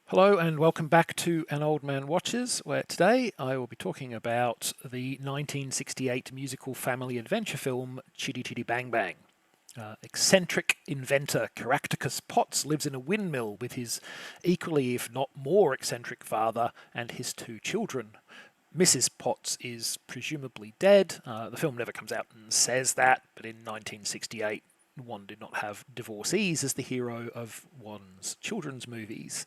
Hello and welcome back to An Old Man Watches, where today I will be talking about the 1968 musical family adventure film Chitty Chitty Bang Bang. Eccentric inventor Caractacus Potts lives in a windmill with his equally, if not more, eccentric father and his two children. Mrs. Potts is presumably dead. The film never comes out and says that, but in 1968, one did not have divorcees as the hero of one's children's movies.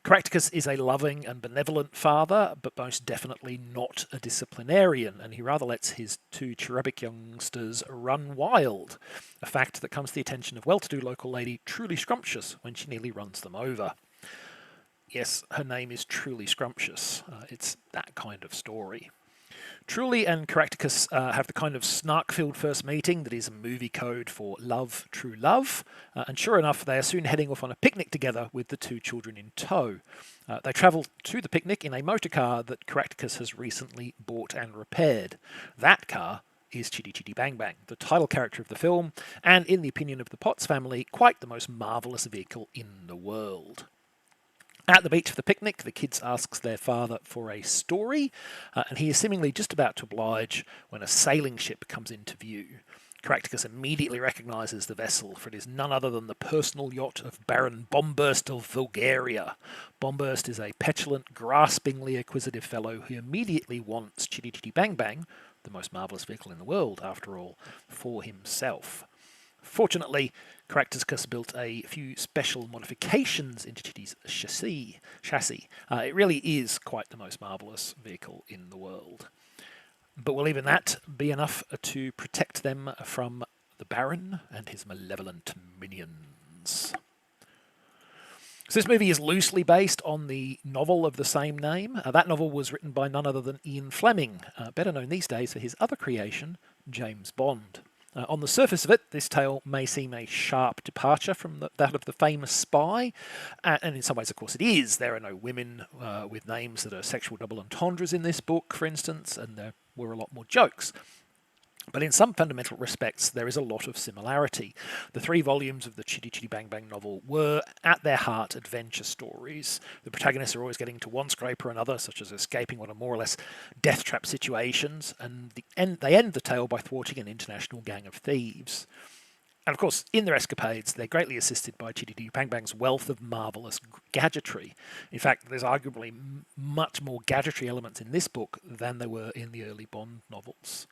Caractacus is a loving and benevolent father, but most definitely not a disciplinarian, and he rather lets his two cherubic youngsters run wild, a fact that comes to the attention of well-to-do local lady Truly Scrumptious when she nearly runs them over. Yes, her name is Truly Scrumptious. It's that kind of story. Truly and Caractacus have the kind of snark-filled first meeting that is a movie code for love, true love, and sure enough, they are soon heading off on a picnic together with the two children in tow. They travel to the picnic in a motor car that Caractacus has recently bought and repaired. That car is Chitty Chitty Bang Bang, the title character of the film, and in the opinion of the Potts family, quite the most marvellous vehicle in the world. At the beach for the picnic, the kids asks their father for a story, and he is seemingly just about to oblige when a sailing ship comes into view. Caractacus immediately recognises the vessel, for it is none other than the personal yacht of Baron Bombburst of Bulgaria. Bombburst is a petulant, graspingly acquisitive fellow who immediately wants Chitty Chitty Bang Bang, the most marvellous vehicle in the world, after all, for himself. Fortunately, Caractacus built a few special modifications into Chitty's chassis. It really is quite the most marvellous vehicle in the world. But will even that be enough to protect them from the Baron and his malevolent minions? So this movie is loosely based on the novel of the same name. That novel was written by none other than Ian Fleming, better known these days for his other creation, James Bond. On the surface of it, this tale may seem a sharp departure from that of the famous spy, and in some ways, of course, it is. There are no women with names that are sexual double entendres in this book, for instance, and there were a lot more jokes. But in some fundamental respects, there is a lot of similarity. The 3 volumes of the Chitty Chitty Bang Bang novel were, at their heart, adventure stories. The protagonists are always getting to one scrape or another, such as escaping what are more or less death trap situations, and they end the tale by thwarting an international gang of thieves. And of course, in their escapades, they're greatly assisted by Chitty Chitty Bang Bang's wealth of marvellous gadgetry. In fact, there's arguably much more gadgetry elements in this book than there were in the early Bond novels.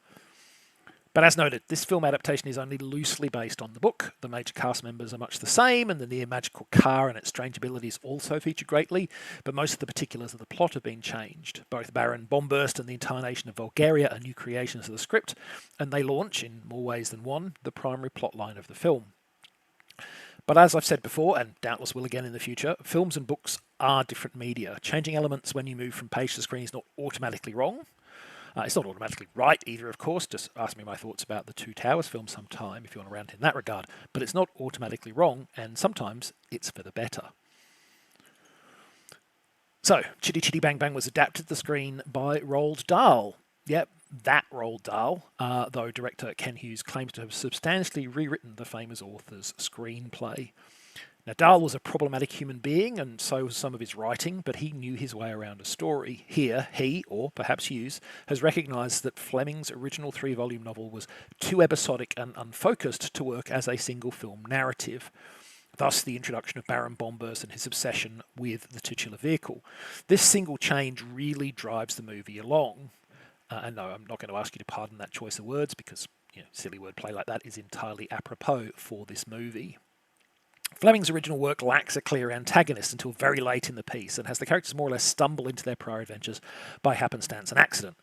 But as noted, this film adaptation is only loosely based on the book. The major cast members are much the same, and the near-magical car and its strange abilities also feature greatly, but most of the particulars of the plot have been changed. Both Baron Bombburst and the entire nation of Bulgaria are new creations of the script, and they launch, in more ways than one, the primary plotline of the film. But as I've said before, and doubtless will again in the future, films and books are different media. Changing elements when you move from page to screen is not automatically wrong. It's not automatically right either, of course. Just ask me my thoughts about the Two Towers film sometime if you want to rant in that regard. But it's not automatically wrong, and sometimes it's for the better. So, Chitty Chitty Bang Bang was adapted to the screen by Roald Dahl. Yep, that Roald Dahl, though director Ken Hughes claims to have substantially rewritten the famous author's screenplay. Now, Dahl was a problematic human being, and so was some of his writing, but he knew his way around a story. Here, he, or perhaps Hughes, has recognised that Fleming's original 3-volume novel was too episodic and unfocused to work as a single film narrative. Thus, the introduction of Baron Bombburst and his obsession with the titular vehicle. This single change really drives the movie along. And no, I'm not going to ask you to pardon that choice of words, because silly wordplay like that is entirely apropos for this movie. Fleming's original work lacks a clear antagonist until very late in the piece, and has the characters more or less stumble into their prior adventures by happenstance and accident.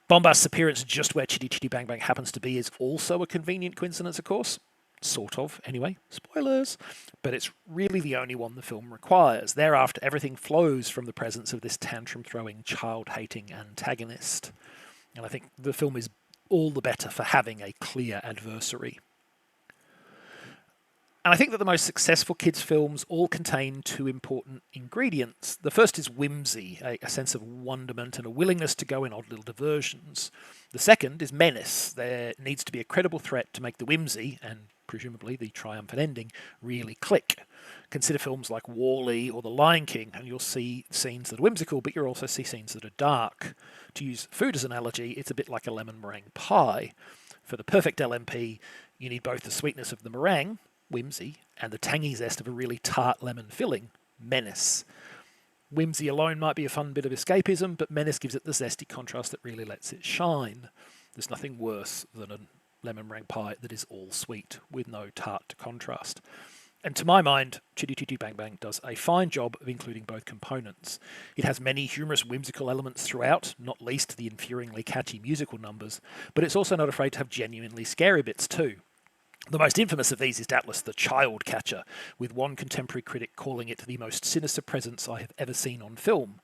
Bombast's appearance just where Chitty Chitty Bang Bang happens to be is also a convenient coincidence, of course. Sort of, anyway. Spoilers. But it's really the only one the film requires. Thereafter, everything flows from the presence of this tantrum-throwing, child-hating antagonist. And I think the film is all the better for having a clear adversary. And I think that the most successful kids' films all contain 2 important ingredients. The first is whimsy, a sense of wonderment and a willingness to go in odd little diversions. The second is menace. There needs to be a credible threat to make the whimsy, and presumably the triumphant ending, really click. Consider films like Wall-E or The Lion King, and you'll see scenes that are whimsical, but you'll also see scenes that are dark. To use food as an analogy, it's a bit like a lemon meringue pie. For the perfect LMP, you need both the sweetness of the meringue, whimsy, and the tangy zest of a really tart lemon filling, menace. Whimsy alone might be a fun bit of escapism, but menace gives it the zesty contrast that really lets it shine. There's nothing worse than a lemon meringue pie that is all sweet, with no tart to contrast. And to my mind, Chitty Chitty Bang Bang does a fine job of including both components. It has many humorous, whimsical elements throughout, not least the infuriatingly catchy musical numbers, but it's also not afraid to have genuinely scary bits too. The most infamous of these is doubtless the child catcher, with one contemporary critic calling it the most sinister presence I have ever seen on film.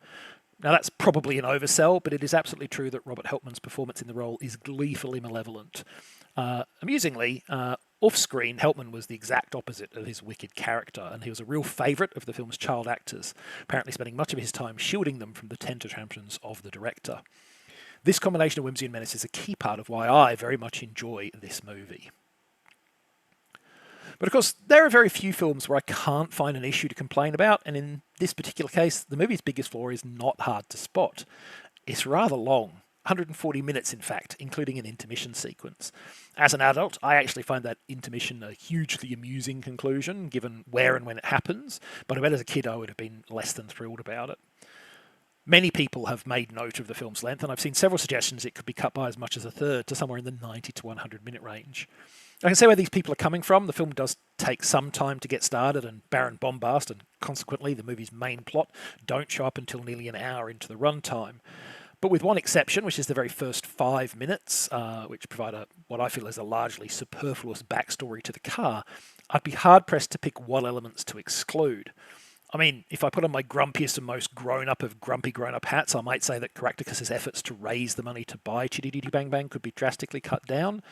Now that's probably an oversell, but it is absolutely true that Robert Helpman's performance in the role is gleefully malevolent. Amusingly, off-screen, Helpman was the exact opposite of his wicked character, and he was a real favourite of the film's child actors, apparently spending much of his time shielding them from the tender tantrums of the director. This combination of whimsy and menace is a key part of why I very much enjoy this movie. But of course, there are very few films where I can't find an issue to complain about, and in this particular case, the movie's biggest flaw is not hard to spot. It's rather long, 140 minutes in fact, including an intermission sequence. As an adult, I actually find that intermission a hugely amusing conclusion, given where and when it happens, but I bet as a kid I would have been less than thrilled about it. Many people have made note of the film's length, and I've seen several suggestions it could be cut by as much as a third to somewhere in the 90 to 100 minute range. I can see where these people are coming from. The film does take some time to get started and barren bombast, and consequently the movie's main plot don't show up until nearly an hour into the runtime. But with one exception, which is the very first 5 minutes, which provide what I feel is a largely superfluous backstory to the car, I'd be hard-pressed to pick what elements to exclude. I mean, if I put on my grumpiest and most grown-up of grumpy grown-up hats, I might say that Caractacus's efforts to raise the money to buy Chitty Chitty Bang Bang could be drastically cut down.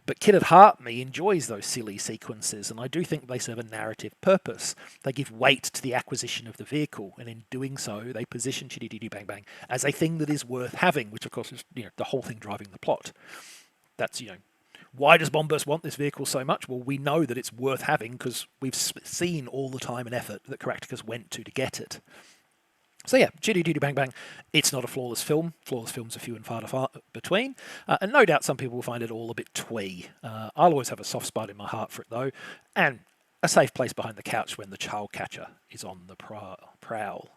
But kid at heart me enjoys those silly sequences, and I do think they serve a narrative purpose. They give weight to the acquisition of the vehicle, and in doing so, they position Chitty Chitty Bang Bang as a thing that is worth having, which of course is the whole thing driving the plot. That's why does Bombers want this vehicle so much? Well, we know that it's worth having because we've seen all the time and effort that Caractacus went to get it. So yeah, Chitty Chitty Bang Bang, it's not a flawless film. Flawless films are few and far between. And no doubt some people will find it all a bit twee. I'll always have a soft spot in my heart for it though, and a safe place behind the couch when the child catcher is on the prowl.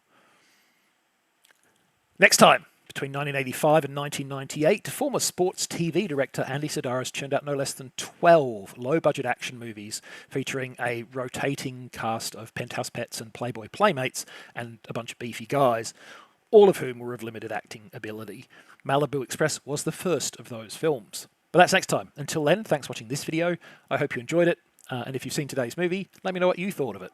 Next time, between 1985 and 1998, former sports TV director Andy Sidaris churned out no less than 12 low-budget action movies featuring a rotating cast of penthouse pets and Playboy playmates and a bunch of beefy guys, all of whom were of limited acting ability. Malibu Express was the first of those films. But that's next time. Until then, thanks for watching this video. I hope you enjoyed it. And if you've seen today's movie, let me know what you thought of it.